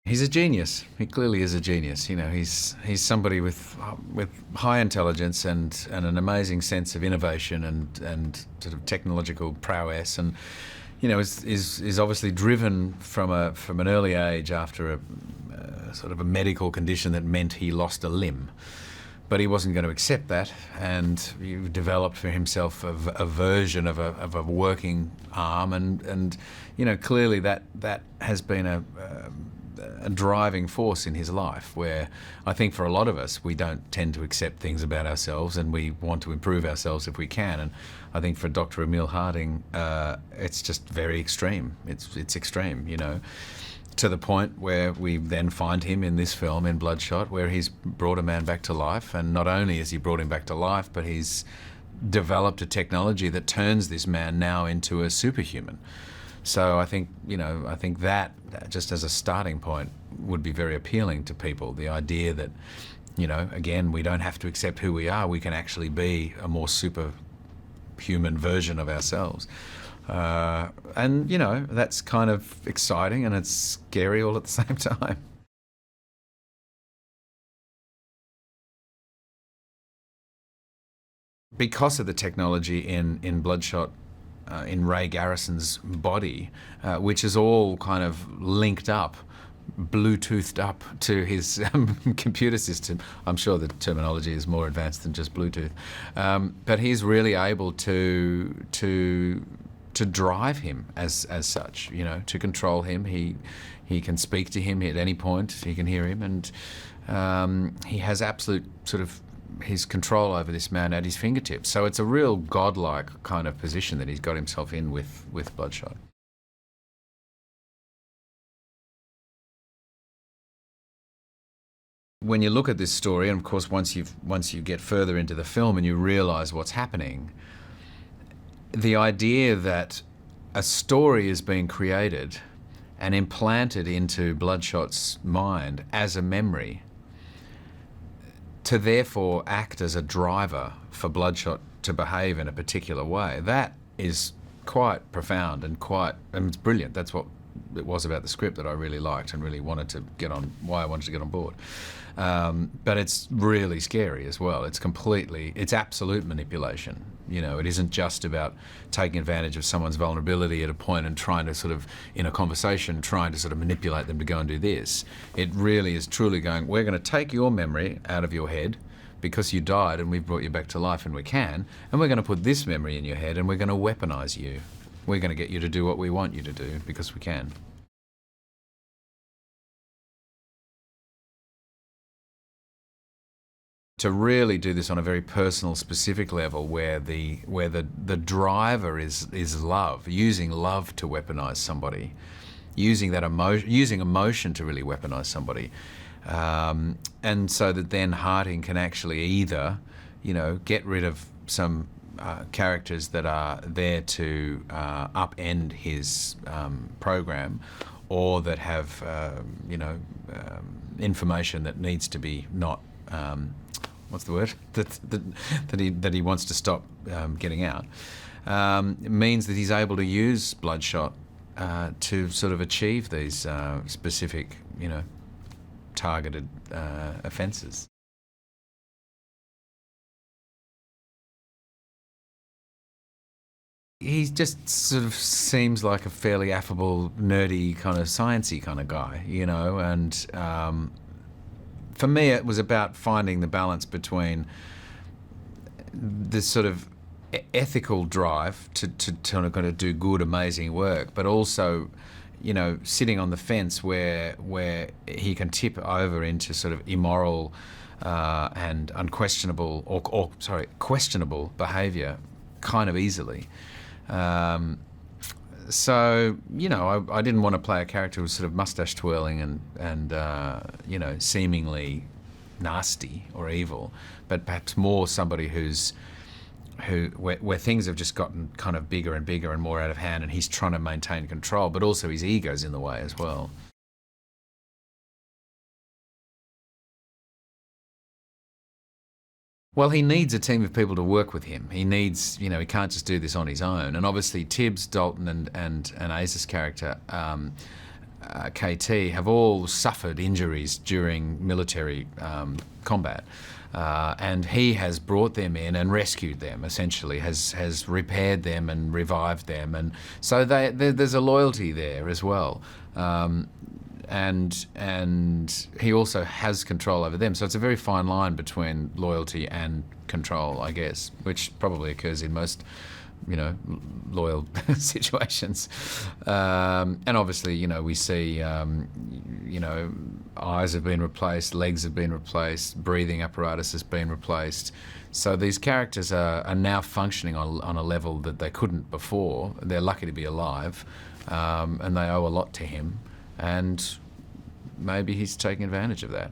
He's a genius. He clearly is a genius. You know, he's somebody with high intelligence and an amazing sense of innovation and sort of technological prowess, and you know is obviously driven from an early age after a sort of a medical condition that meant he lost a limb. But he wasn't going to accept that, and he developed for himself a version of a working arm, and you know clearly that has been a driving force in his life, where I think for a lot of us we don't tend to accept things about ourselves and we want to improve ourselves if we can, and I think for Dr. Emil Harting it's just very extreme. It's extreme, you know, to the point where we then find him in this film, in Bloodshot, where he's brought a man back to life, and not only has he brought him back to life, but he's developed a technology that turns this man now into a superhuman. So I think, you know, that just as a starting point would be very appealing to people. The idea that, you know, again, we don't have to accept who we are. We can actually be a more superhuman version of ourselves. And, you know, that's kind of exciting and it's scary all at the same time. Because of the technology in Bloodshot, in Ray Garrison's body, which is all kind of linked up, Bluetoothed up to his computer system. I'm sure the terminology is more advanced than just Bluetooth, but he's really able to drive him as such, you know, to control him. He can speak to him at any point. He can hear him, and he has absolute sort of his control over this man at his fingertips. So it's a real godlike kind of position that he's got himself in with Bloodshot. When you look at this story, and of course once you get further into the film and you realise what's happening, the idea that a story is being created and implanted into Bloodshot's mind as a memory, to therefore act as a driver for Bloodshot to behave in a particular way, that is quite profound and it's brilliant. That's what it was about the script that I really liked and really wanted to get on, why I wanted to get on board. But it's really scary as well. It's absolute manipulation. You know, it isn't just about taking advantage of someone's vulnerability at a point and trying to sort of, in a conversation, trying to sort of manipulate them to go and do this. It really is truly going, we're going to take your memory out of your head because you died and we've brought you back to life and we can, and we're going to put this memory in your head and we're going to weaponize you. We're going to get you to do what we want you to do because we can. To really do this on a very personal, specific level, where the driver is love, using love to weaponize somebody, using that emotion to really weaponize somebody, and so that then Harting can actually either, you know, get rid of some characters that are there to upend his program, or that have information that needs to be not. What's the word? That he wants to stop getting out. It means that he's able to use Bloodshot to sort of achieve these specific, you know, targeted offences. He just sort of seems like a fairly affable, nerdy, kind of sciencey kind of guy, you know, and for me, it was about finding the balance between this sort of ethical drive to kind of do good, amazing work, but also, you know, sitting on the fence where he can tip over into sort of immoral and unquestionable or questionable behaviour kind of easily. So, you know, I didn't want to play a character who was sort of mustache twirling and you know, seemingly nasty or evil, but perhaps more somebody where things have just gotten kind of bigger and bigger and more out of hand, and he's trying to maintain control, but also his ego's in the way as well. Well, he needs a team of people to work with him. He needs, you know, he can't just do this on his own. And obviously Tibbs, Dalton and Eiza's character KT have all suffered injuries during military combat. And he has brought them in and rescued them, essentially, has repaired them and revived them. And so there's a loyalty there as well. And he also has control over them. So it's a very fine line between loyalty and control, I guess, which probably occurs in most, loyal situations. And obviously, we see, eyes have been replaced, legs have been replaced, breathing apparatus has been replaced. So these characters are now functioning on a level that they couldn't before. They're lucky to be alive, and they owe a lot to him. And maybe he's taking advantage of that.